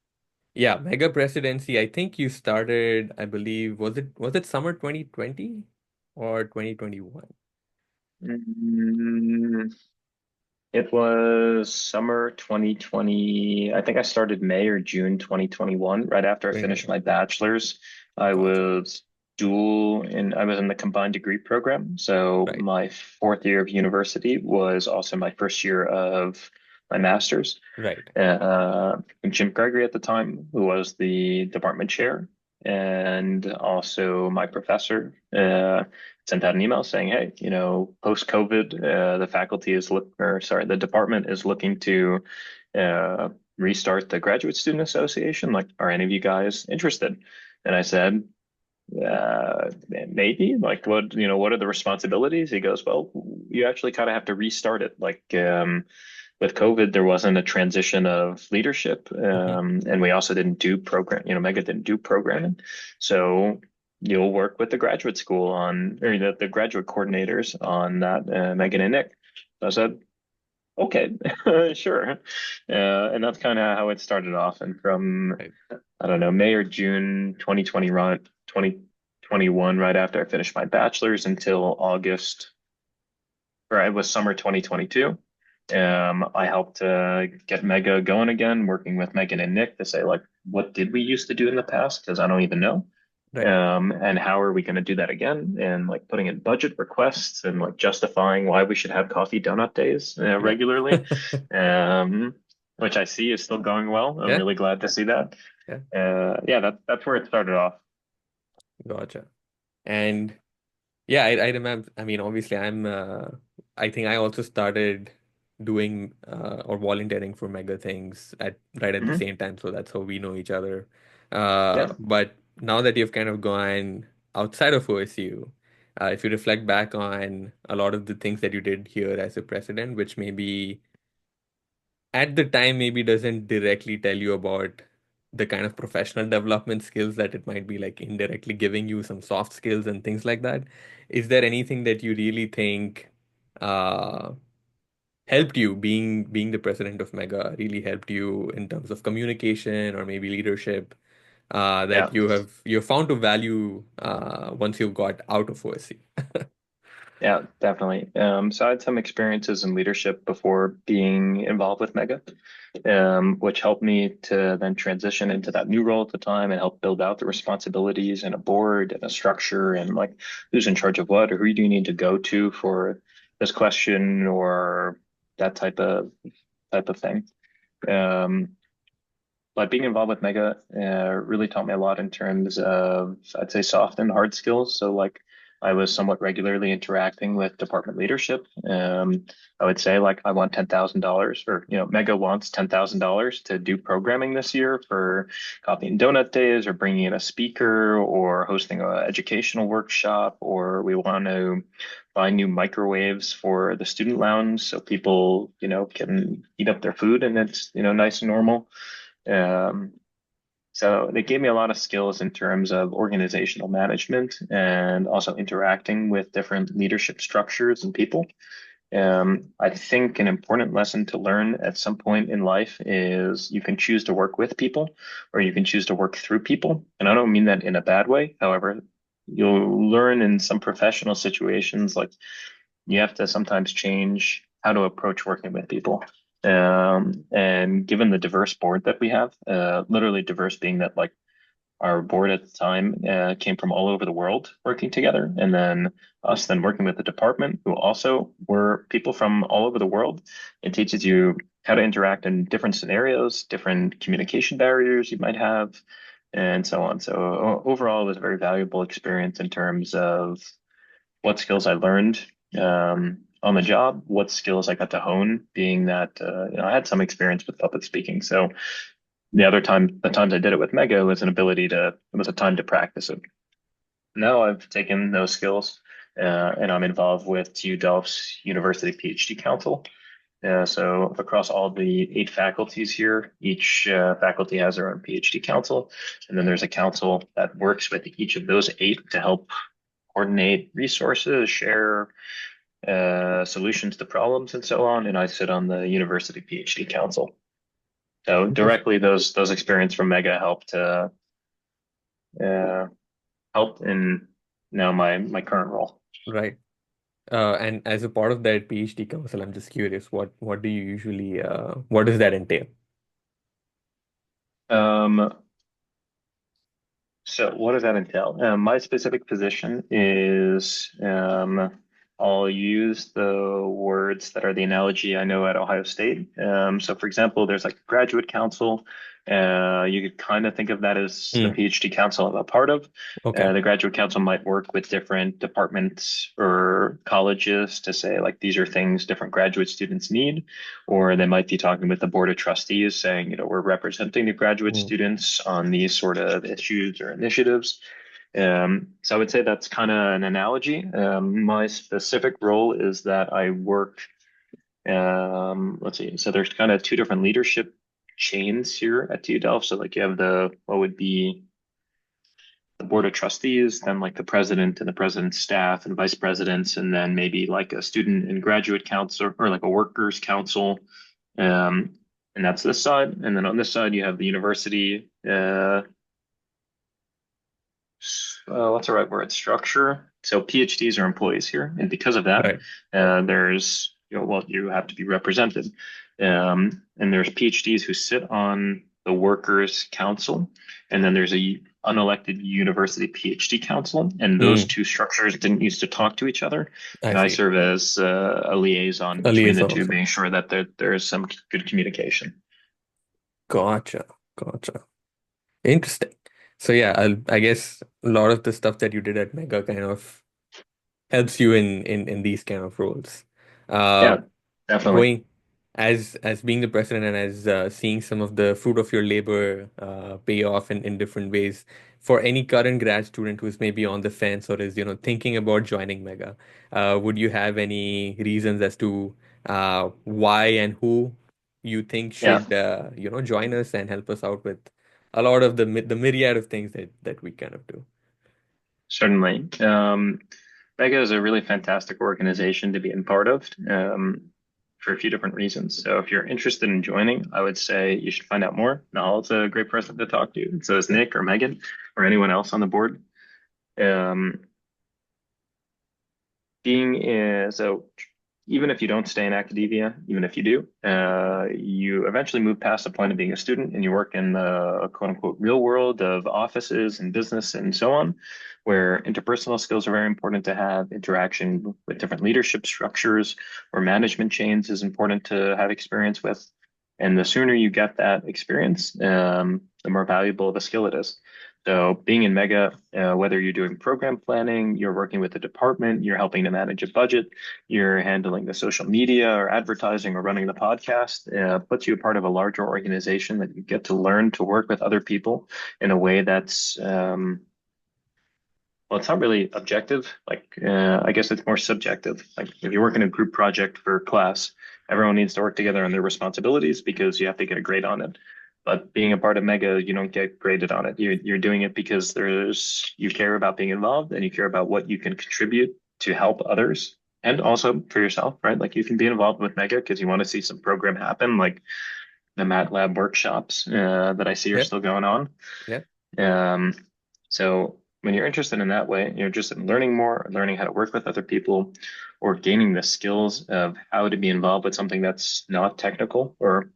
yeah, Mega Presidency? I think you started, I believe, was it summer 2020 or 2021? Mm, it was summer 2020. I think I started May or June 2021, right after I finished 2021. my bachelor's. I Gotcha. was I was in the combined degree program. So Right. my fourth year of university was also my first year of my master's. Right. And Jim Gregory at the time, who was the department chair, and also my professor, sent out an email saying, "Hey, post COVID, the department is looking to uh, restart the Graduate Student Association. Like, are any of you guys interested?" And I said, maybe. Like, what are the responsibilities? He goes, "Well, you actually kind of have to restart it. Like, with COVID, there wasn't a transition of leadership, Hmm. and we also didn't do Mega didn't do programming. So you'll work with the graduate school or the graduate coordinators on that, Megan and Nick." So I said, "Okay, sure." And that's kind of how it started off. And from, Right. I don't know, May or June 2021, right after I finished my bachelor's, until August, or it was summer 2022. I helped get Mega going again, working with Megan and Nick to say, like, what did we used to do in the past? Because I don't even know. Right. And how are we going to do that again? And like putting in budget requests and like justifying why we should have coffee donut days Yeah. regularly, um, which I see is still going well. I'm Yeah. really glad to see that. Yeah. Yeah, that's where it started off. Gotcha. And yeah, I remember. I mean, obviously, I think I also started doing or volunteering for mega things right at the Hmm. same time. So that's how we know each other. Yeah. But now that you've kind of gone outside of OSU, if you reflect back on a lot of the things that you did here as a president, which maybe at the time maybe doesn't directly tell you about the kind of professional development skills that it might be like indirectly giving you some soft skills and things like that. Is there anything that you really think uh, helped you being the president of Mega really helped you in terms of communication or maybe leadership Yeah. that you've found to value once you've got out of OSC? Yeah, definitely. So I had some experiences in leadership before being involved with Mega, which helped me to then transition into that new role at the time and help build out the responsibilities and a board and a structure and like who's in charge of what or who do you need to go to for this question or that type of thing. Um, but being involved with Mega really taught me a lot in terms of, I'd say, soft and hard skills. So, like, I was somewhat regularly interacting with department leadership. I would say, like, I want $10,000, or Mega wants $10,000 to do programming this year for coffee and donut days, or bringing in a speaker, or hosting an educational workshop, or we want to buy new microwaves for the student lounge so people, can heat up their food and it's, nice and normal. Um, so they gave me a lot of skills in terms of organizational management and also interacting with different leadership structures and people. I think an important lesson to learn at some point in life is you can choose to work with people or you can choose to work through people. And I don't mean that in a bad way. However, you'll learn in some professional situations, like you have to sometimes change how to approach working with people. And given the diverse board that we have, literally diverse being that like our board at the time came from all over the world working together, and then us then working with the department who also were people from all over the world. It teaches you how to interact in different scenarios, different communication barriers you might have, and so on. So overall, it was a very valuable experience in terms of what skills I learned on the job, what skills I got to hone, being that I had some experience with public speaking. So the times I did it with Mega, it was a time to practice it. Now I've taken those skills and I'm involved with TU Delft's University PhD Council. So across all the 8 faculties here, each faculty has their own PhD council, and then there's a council that works with each of those 8 to help coordinate resources, share solutions to problems, and so on. And I sit on the University PhD Council. So Interesting. directly, those experience from Mega uh, helped in now my current role. Right. And as a part of that PhD council, I'm just curious, what do you usually what does that entail? Um, so what does that entail? My specific position is I'll use the words that are the analogy I know at Ohio State. So, for example, there's like a graduate council. You could kind of think of that as the Mm, PhD council I'm a part of. okay. The graduate council might work with different departments or colleges to say, like, these are things different graduate students need. Or they might be talking with the board of trustees saying, we're representing the graduate Mm, students on these sort of issues or initiatives. So I would say that's kind of an analogy. My specific role is that I work, let's see, so there's kind of two different leadership chains here at TU Delft. So like you have what would be the board of trustees, then like the president and the president's staff and vice presidents, and then maybe like a student and graduate council or like a workers council. Um, and that's this side. And then on this side, you have the university, what's the right word? Structure. So PhDs are employees here, and because of that, right. there's well, you have to be represented, and there's PhDs who sit on the workers' council, and then there's a unelected university PhD council, and those Mm, two structures didn't used to talk to each other, I and I see. serve as a liaison A between the liaison two, also. being sure that there's some good communication. Gotcha. Gotcha. Interesting. So yeah, I guess a lot of the stuff that you did at Mega kind of helps you in these kind of roles. Uh, Yeah, definitely. going as being the president and as seeing some of the fruit of your labor pay off in different ways. For any current grad student who's maybe on the fence or is thinking about joining Mega, would you have any reasons as to why and who you think Yeah. should join us and help us out with a lot of the myriad of things that we kind of do? Certainly. Mega is a really fantastic organization to be in part of for a few different reasons. So if you're interested in joining, I would say you should find out more. Nahal's a great person to talk to, and so is Nick or Megan or anyone else on the board. Um, so even if you don't stay in academia, even if you do, you eventually move past the point of being a student and you work in the quote unquote real world of offices and business and so on, where interpersonal skills are very important to have, interaction with different leadership structures or management chains is important to have experience with. And the sooner you get that experience, the more valuable of a skill it is. So being in Mega, whether you're doing program planning, you're working with the department, you're helping to manage a budget, you're handling the social media or advertising or running the podcast, puts you a part of a larger organization that you get to learn to work with other people in a way that's well, it's not really objective. Like, I guess it's more subjective. Like, if you work in a group project for class, everyone needs to work together on their responsibilities because you have to get a grade on it. But being a part of Mega, you don't get graded on it. You're doing it because you care about being involved and you care about what you can contribute to help others and also for yourself, right? Like, you can be involved with Mega because you want to see some program happen, like the MATLAB workshops that I see are Yep. still going on. Yep. Um, so when you're interested in that way, you're interested in learning more, learning how to work with other people, or gaining the skills of how to be involved with something that's not technical or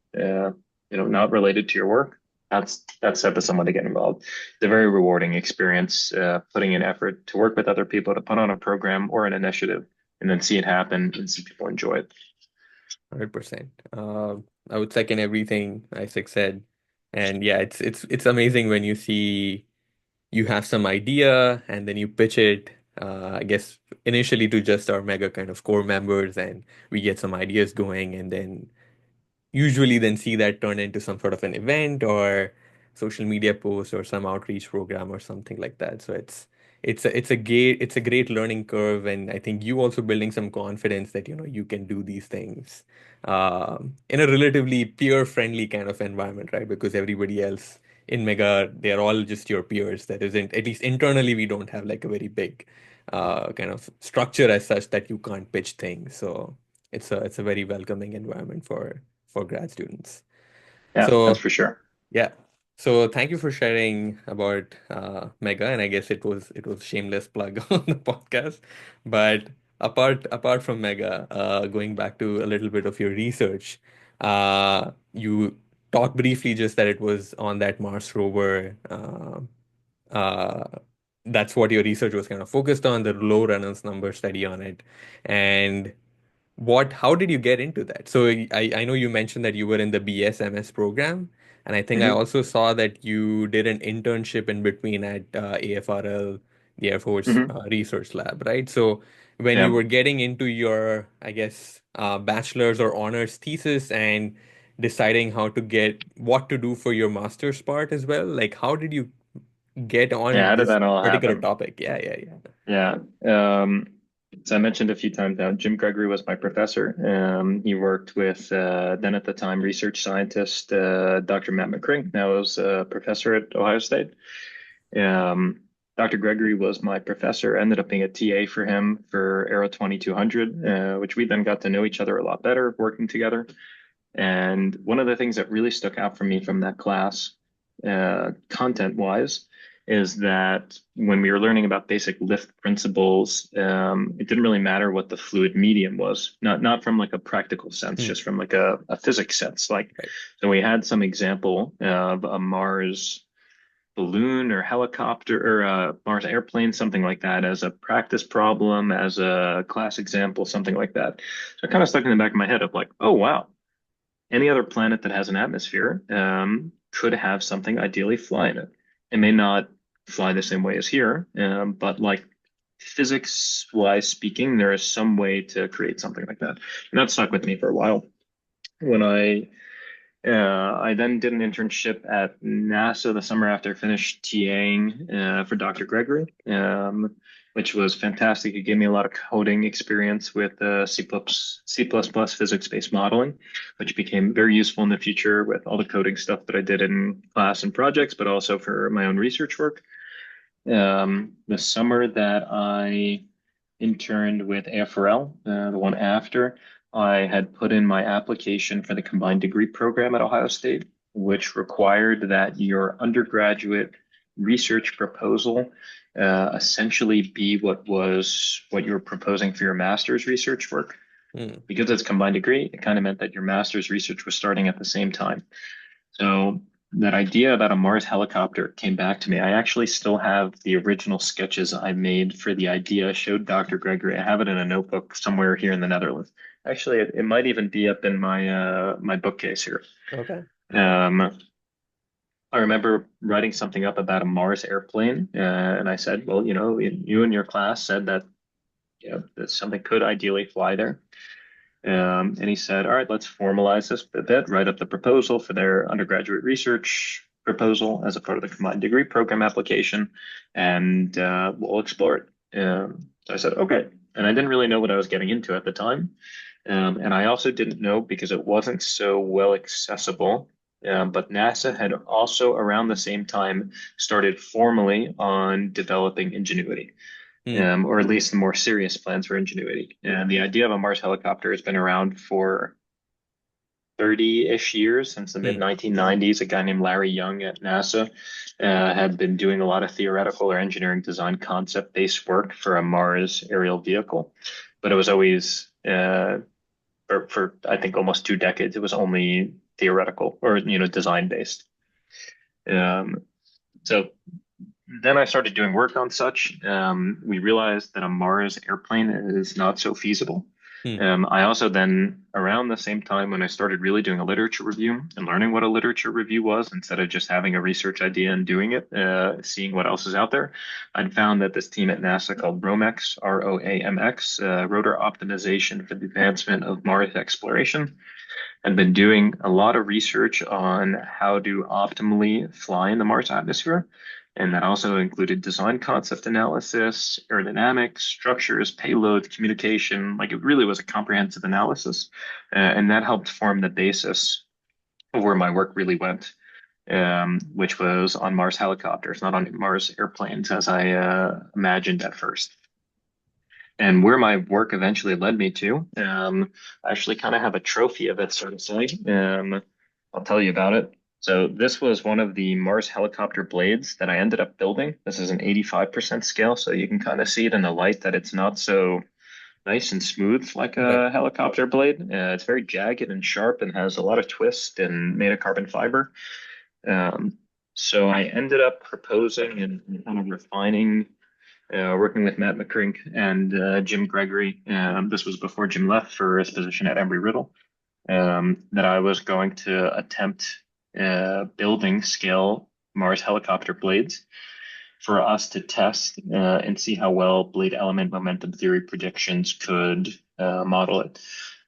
not related to your work. That's the type of someone to get involved. It's a very rewarding experience, putting in effort to work with other people to put on a program or an initiative, and then see it happen and see people enjoy it. 100%. I would second everything Isaac said. And yeah, it's amazing when you see you have some idea and then you pitch it, I guess initially to just our mega kind of core members and we get some ideas going and then usually then see that turn into some sort of an event or social media post or some outreach program or something like that. So it's a great learning curve, and I think you also building some confidence that you can do these things in a relatively peer friendly kind of environment, right? Because everybody else in Mega, they're all just your peers. That isn't, at least internally, we don't have like a very big kind of structure as such that you can't pitch things. So it's a very welcoming environment for grad students. Yeah, that's So for sure. yeah. So thank you for sharing about Mega, and I guess it was shameless plug on the podcast. But apart from Mega, going back to a little bit of your research, you talked briefly just that it was on that Mars rover. Uh, that's what your research was kind of focused on, the low Reynolds number study on it. And how did you get into that? So I know you mentioned that you were in the BSMS program, and I think I Hmm. also saw that you did an internship in between at AFRL, the Air Force Hmm. Research Lab, right? So when you Yeah. were getting into your, I guess, bachelor's or honors thesis and deciding what to do for your master's part as well, like how did you get Yeah. on How did this that all particular happen? topic? Yeah, yeah, yeah. Yeah. So I mentioned a few times now, Jim Gregory was my professor. He worked with then at the time research scientist Dr. Matt McCrink, now is a professor at Ohio State. Um, Dr. Gregory was my professor, ended up being a TA for him for Aero 2200, which we then got to know each other a lot better working together. And one of the things that really stuck out for me from that class, content-wise, is that when we were learning about basic lift principles, it didn't really matter what the fluid medium was, not from like a practical sense, Hmm, just from like a physics sense. Like, right. so we had some example of a Mars balloon or helicopter or a Mars airplane, something like that, as a practice problem, as a class example, something like that. So it kind of stuck in the back of my head of like, oh wow, any other planet that has an atmosphere could have something ideally fly in it. It may not fly the same way as here, but like physics-wise speaking, there is some way to create something like that. And that stuck with me for a while. When I then did an internship at NASA the summer after I finished TAing for Dr. Gregory, which was fantastic. It gave me a lot of coding experience with C++ physics-based modeling, which became very useful in the future with all the coding stuff that I did in class and projects, but also for my own research work. The summer that I interned with AFRL, the one after, I had put in my application for the combined degree program at Ohio State, which required that your undergraduate research proposal essentially be what you were proposing for your master's research work. Hmm, Because it's combined degree, it kind of meant that your master's research was starting at the same time. So that idea about a Mars helicopter came back to me. I actually still have the original sketches I made for the idea. I showed Dr. Gregory. I have it in a notebook somewhere here in the Netherlands. Actually, it might even be up in my bookcase here. okay. Um, I remember writing something up about a Mars airplane, and I said, well, you and your class said that that something could ideally fly there. And he said, all right, let's formalize this a bit, write up the proposal for their undergraduate research proposal as a part of the combined degree program application, and we'll explore it. So I said, okay. And I didn't really know what I was getting into at the time. And I also didn't know because it wasn't so well accessible. But NASA had also around the same time started formally on developing Ingenuity, Hmm, or at least the more serious plans for Ingenuity. And the idea of a Mars helicopter has been around for 30-ish years, since the mid hmm, 1990s. A guy named Larry Young at NASA had been doing a lot of theoretical or engineering design concept based work for a Mars aerial vehicle. But it was always, for I think almost 2 decades, it was only theoretical or design based. Um, so then I started doing work on such. We realized that a Mars airplane is not so feasible. hmm, I also then, around the same time when I started really doing a literature review and learning what a literature review was, instead of just having a research idea and doing it, seeing what else is out there, I'd found that this team at NASA called ROMX, ROAMX, Rotor Optimization for the Advancement of Mars Exploration, had been doing a lot of research on how to optimally fly in the Mars atmosphere. And that also included design concept analysis, aerodynamics, structures, payload, communication. Like, it really was a comprehensive analysis. And that helped form the basis of where my work really went, which was on Mars helicopters, not on Mars airplanes, as I imagined at first. And where my work eventually led me to, I actually kind of have a trophy of it, so to say. I'll tell you about it. So this was one of the Mars helicopter blades that I ended up building. This is an 85% scale, so you can kind of see it in the light that it's not so nice and smooth like right. a helicopter blade. It's very jagged and sharp and has a lot of twist and made of carbon fiber. Um, so I ended up proposing and kind of refining working with Matt McCrink and Jim Gregory. This was before Jim left for his position at Embry-Riddle. That I was going to attempt building scale Mars helicopter blades for us to test and see how well blade element momentum theory predictions could model it.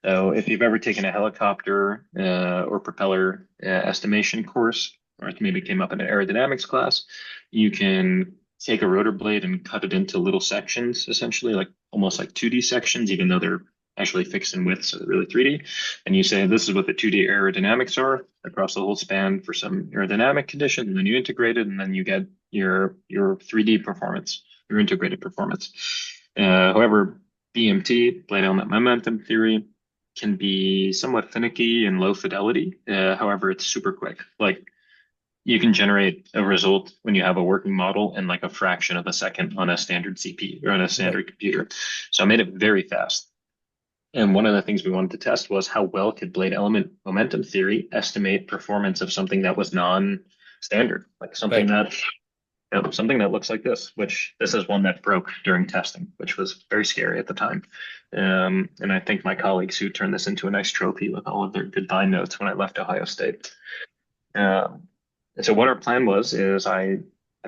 So if you've ever taken a helicopter or propeller estimation course, or it maybe came up in an aerodynamics class, you can take a rotor blade and cut it into little sections, essentially like almost like 2D sections, even though they're actually fixed in width, so they're really 3D. And you say this is what the 2D aerodynamics are across the whole span for some aerodynamic condition, and then you integrate it, and then you get your 3D performance, your integrated performance. However, BMT, blade element momentum theory, can be somewhat finicky and low fidelity. However, it's super quick. Like you can generate a result when you have a working model in like a fraction of a second on a standard CPU or on a Right. standard computer. So I made it very fast. And one of the things we wanted to test was how well could blade element momentum theory estimate performance of something that was non-standard, like something Right. that something that looks like this, which this is one that broke during testing, which was very scary at the time. And I thank my colleagues who turned this into a nice trophy with all of their goodbye notes when I left Ohio State. Um, and so what our plan was is I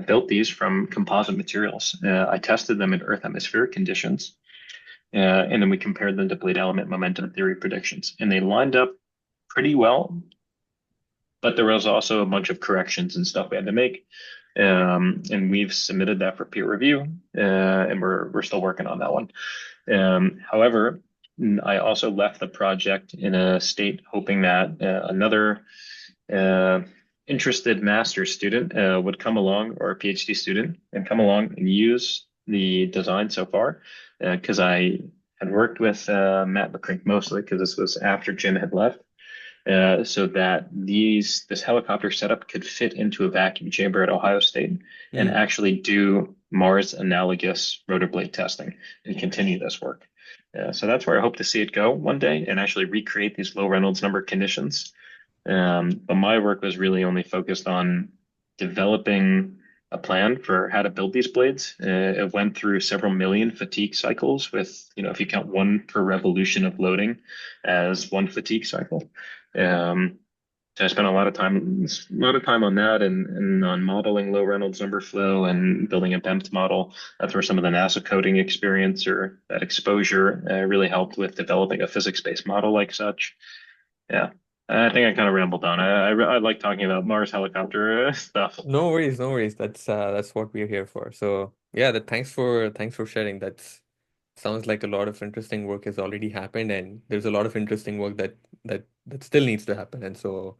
built these from composite materials. I tested them in Earth atmospheric conditions, and then we compared them to blade element momentum theory predictions, and they lined up pretty well. But there was also a bunch of corrections and stuff we had to make. And we've submitted that for peer review, and we're still working on that one. However, I also left the project in a state hoping that another uh, interested master's student would come along, or a PhD student, and come along and use the design so far, because I had worked with Matt McCrink mostly, because this was after Jim had left, so that this helicopter setup could fit into a vacuum chamber at Ohio State and Mm. actually do Mars analogous rotor blade testing and continue this work. So that's where I hope to see it go one day and actually recreate these low Reynolds number conditions. But my work was really only focused on developing a plan for how to build these blades. It went through several million fatigue cycles with, if you count one per revolution of loading as one fatigue cycle. Um, so I spent a lot of time on that and on modeling low Reynolds number flow and building a BEMT model. That's where some of the NASA coding experience or that exposure really helped with developing a physics-based model like such. Yeah, I think I kind of rambled on. I like talking about Mars helicopter stuff. No worries, no worries. That's what we're here for. So yeah, thanks for sharing. That's sounds like a lot of interesting work has already happened, and there's a lot of interesting work that still needs to happen. And so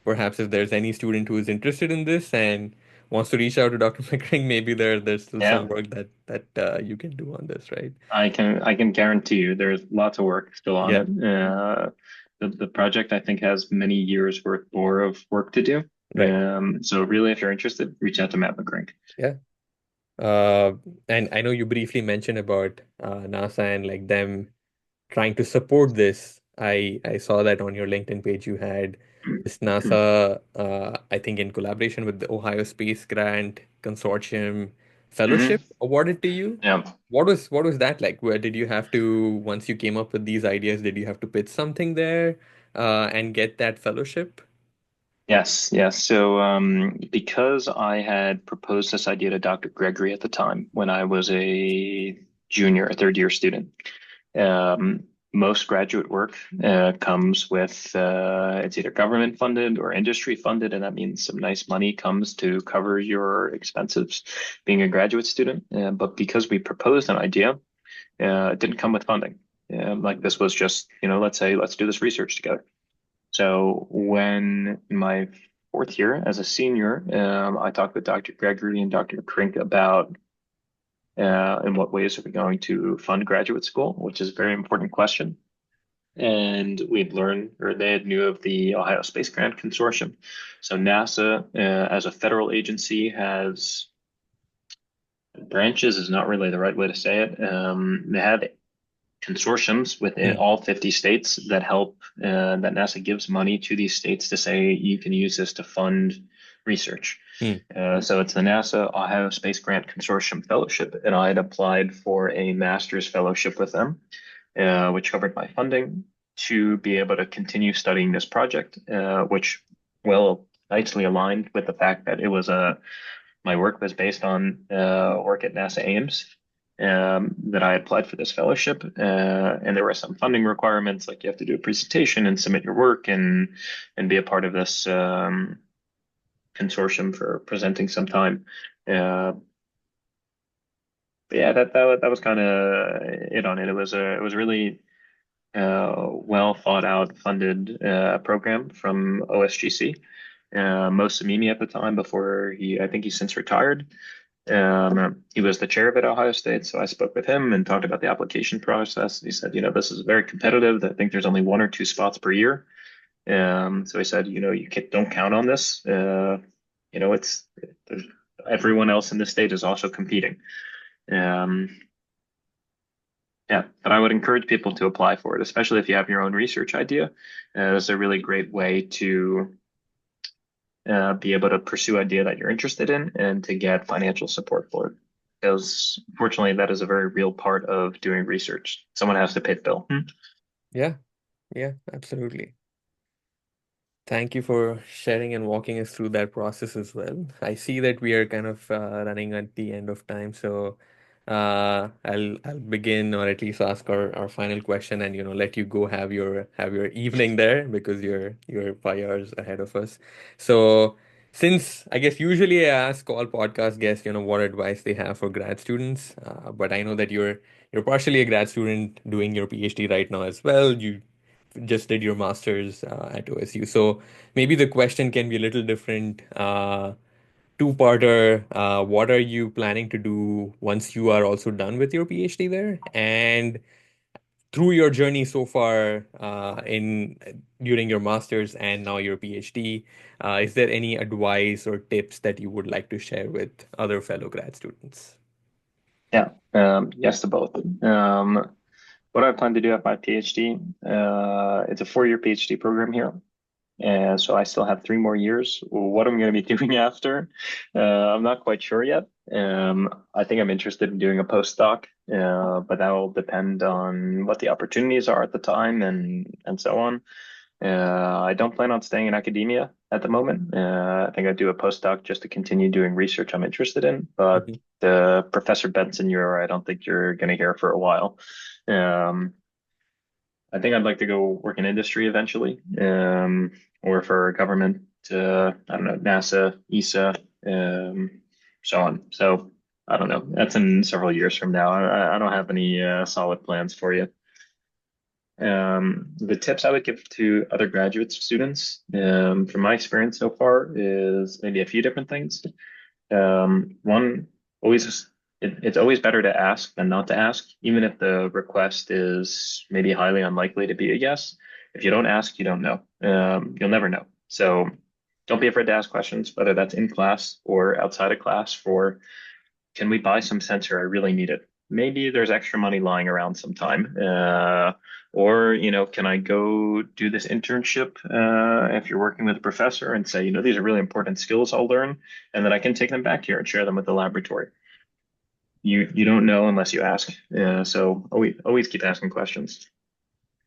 perhaps if there's any student who is interested in this and wants to reach out to Dr. McCring, maybe there's still some Yeah, work that you can do on this, right? I can guarantee you there's lots of work still on Yeah, it. The project I think has many years worth more of work to do. right. So really, if you're interested, reach out to Matt McCrink. Yeah. Uh, and I know you briefly mentioned about NASA and like them trying to support this. I saw that on your LinkedIn page you had this NASA, I think in collaboration with the Ohio Space Grant Consortium Hmm. fellowship awarded to you. Yeah. What was that like? Where did you have to, once you came up with these ideas, did you have to pitch something there and get that fellowship? Yes, yes. So, because I had proposed this idea to Dr. Gregory at the time when I was a junior, a third year student, most graduate work comes with it's either government funded or industry funded, and that means some nice money comes to cover your expenses being a graduate student. But because we proposed an idea, it didn't come with funding. Like this was just, let's say, let's do this research together. So when in my fourth year as a senior, I talked with Dr. Gregory and Dr. Crink about in what ways are we going to fund graduate school, which is a very important question. And we'd learned, or they had knew of the Ohio Space Grant Consortium. So NASA, as a federal agency, has branches is not really the right way to say it. They have consortiums within Hmm. all 50 states that help, that NASA gives money to these states to say you can use this to fund research. Hmm. So it's the NASA Ohio Space Grant Consortium Fellowship, and I had applied for a master's fellowship with them, which covered my funding to be able to continue studying this project, which well nicely aligned with the fact that it was my work was based on work at NASA Ames. That I applied for this fellowship, and there were some funding requirements, like you have to do a presentation and submit your work and be a part of this consortium for presenting some time. Uh, but yeah, that was kind of it on it. It was really well thought out, funded program from OSGC. Most Mimi at the time, before I think he's since retired. He was the chair of it at Ohio State, so I spoke with him and talked about the application process. He said, this is very competitive. I think there's only one or two spots per year. So he said, don't count on this. It's there's, everyone else in the state is also competing. Um, yeah, but I would encourage people to apply for it, especially if you have your own research idea. It's a really great way to be able to pursue idea that you're interested in and to get financial support for it. Because fortunately, that is a very real part of doing research. Someone has to pay the bill. Yeah, yeah, absolutely. Thank you for sharing and walking us through that process as well. I see that we are kind of running at the end of time, so I'll begin or at least ask our final question, and let you go have your evening there because you're 5 hours ahead of us. So since I guess usually I ask all podcast guests what advice they have for grad students, but I know that you're partially a grad student doing your PhD right now as well. You just did your master's at OSU. So maybe the question can be a little different. Two-parter. What are you planning to do once you are also done with your PhD there? And through your journey so far in during your master's and now your PhD, is there any advice or tips that you would like to share with other fellow grad students? Yeah, yes to both. What I plan to do at my PhD, it's a 4-year PhD program here. And so I still have 3 more years. What I'm going to be doing after, I'm not quite sure yet. I think I'm interested in doing a postdoc, but that will depend on what the opportunities are at the time and so on. I don't plan on staying in academia at the moment. I think I do a postdoc just to continue doing research I'm interested in. But Mhm. Professor Bensignor, I don't think you're going to hear for a while. Um, I think I'd like to go work in industry eventually, or for government, I don't know, NASA, ESA, so on. So I don't know. That's in several years from now. I don't have any solid plans for you. The tips I would give to other graduate students, from my experience so far, is maybe a few different things. One, always it's always better to ask than not to ask, even if the request is maybe highly unlikely to be a yes. If you don't ask, you don't know. You'll never know. So don't be afraid to ask questions, whether that's in class or outside of class. For can we buy some sensor? I really need it. Maybe there's extra money lying around sometime. Or, can I go do this internship if you're working with a professor and say, these are really important skills I'll learn, and then I can take them back here and share them with the laboratory. You don't know unless you ask. So always keep asking questions.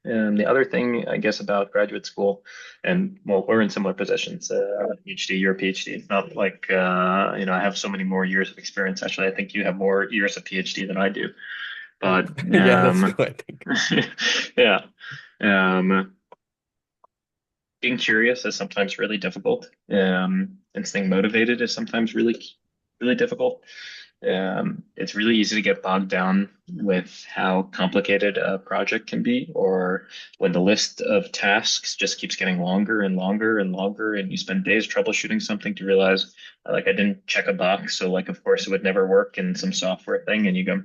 And the other thing, I guess, about graduate school, and well, we're in similar positions. PhD, you're a PhD. It's not like I have so many more years of experience. Actually, I think you have more years of PhD than I do. Oh, But yeah, that's true, I think. yeah, um, being curious is sometimes really difficult. And staying motivated is sometimes really difficult. It's really easy to get bogged down with how complicated a project can be, or when the list of tasks just keeps getting longer and longer and longer, and you spend days troubleshooting something to realize, like, I didn't check a box, so like, of course, it would never work in some software thing, and you go,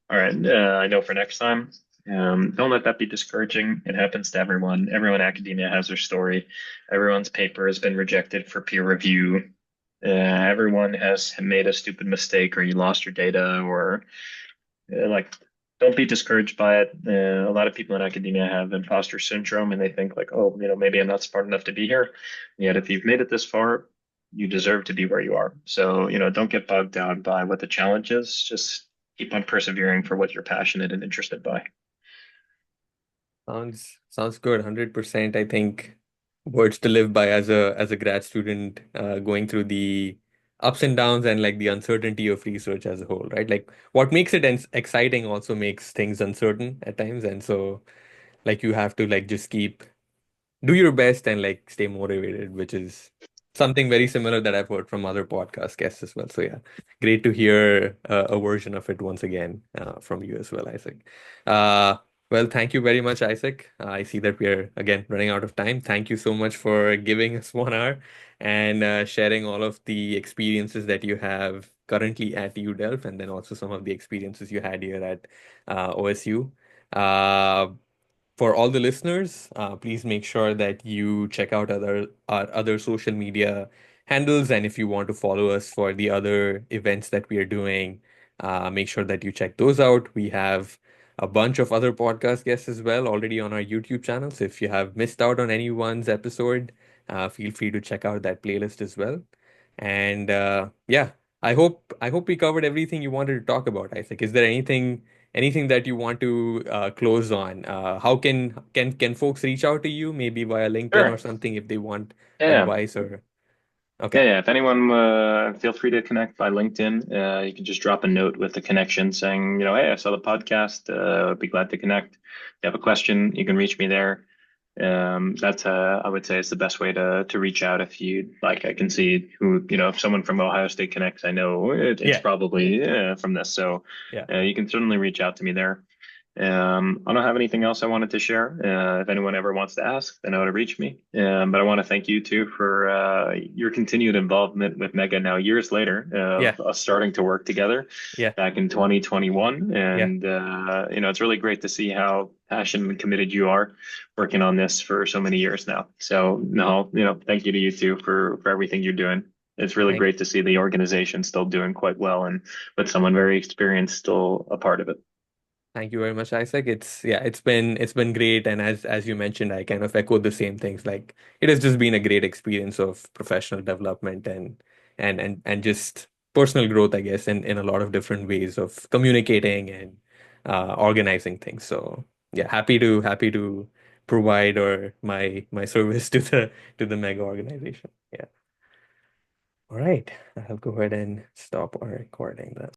all right, I know for next time. Don't let that be discouraging. It happens to everyone. Everyone in academia has their story. Everyone's paper has been rejected for peer review. Everyone has made a stupid mistake, or you lost your data, or like, don't be discouraged by it. A lot of people in academia have imposter syndrome, and they think like, oh, maybe I'm not smart enough to be here. Yet, if you've made it this far, you deserve to be where you are. So, don't get bogged down by what the challenge is. Just keep on persevering for what you're passionate and interested by. Sounds good. 100%. I think words to live by as a grad student, going through the ups and downs and like the uncertainty of research as a whole, right? Like what makes it exciting also makes things uncertain at times, and so like you have to like just keep do your best and like stay motivated, which is something very similar that I've heard from other podcast guests as well. So yeah, great to hear a version of it once again from you as well, Isaac. Uh, well, thank you very much, Isaac. I see that we are again running out of time. Thank you so much for giving us 1 hour and sharing all of the experiences that you have currently at TU Delft, and then also some of the experiences you had here at OSU. Uh, for all the listeners, please make sure that you check out our other social media handles, and if you want to follow us for the other events that we are doing, make sure that you check those out. We have a bunch of other podcast guests as well already on our YouTube channel. So if you have missed out on anyone's episode, feel free to check out that playlist as well. And yeah, I hope we covered everything you wanted to talk about, Isaac. Is there anything that you want to close on? How can folks reach out to you, maybe via LinkedIn or Sure. something if they want Yeah. advice or Yeah, okay. yeah. If anyone, feel free to connect by LinkedIn. You can just drop a note with the connection saying, hey, I saw the podcast. I'd be glad to connect. If you have a question, you can reach me there. That's I would say it's the best way to reach out if you like. I can see who, if someone from Ohio State connects, I know it's Yeah, probably from this. So yeah. you can certainly reach out to me there. I don't have anything else I wanted to share. If anyone ever wants to ask, they know how to reach me. But I want to thank you too for your continued involvement with Mega now years later Yeah, of us starting to work together yeah, back in 2021. yeah. And, it's really great to see how passionate and committed you are working on this for so many years now. So, no, thank you to you too for everything you're doing. It's really Thank great to see the organization still doing quite well and with someone very experienced still a part of it. Thank you very much, Isaac. It's been great, and as you mentioned, I kind of echo the same things. Like it has just been a great experience of professional development and just personal growth, I guess, in a lot of different ways of communicating and organizing things. So yeah, happy to provide or my service to the mega organization. Yeah. All right, I'll go ahead and stop our recording then.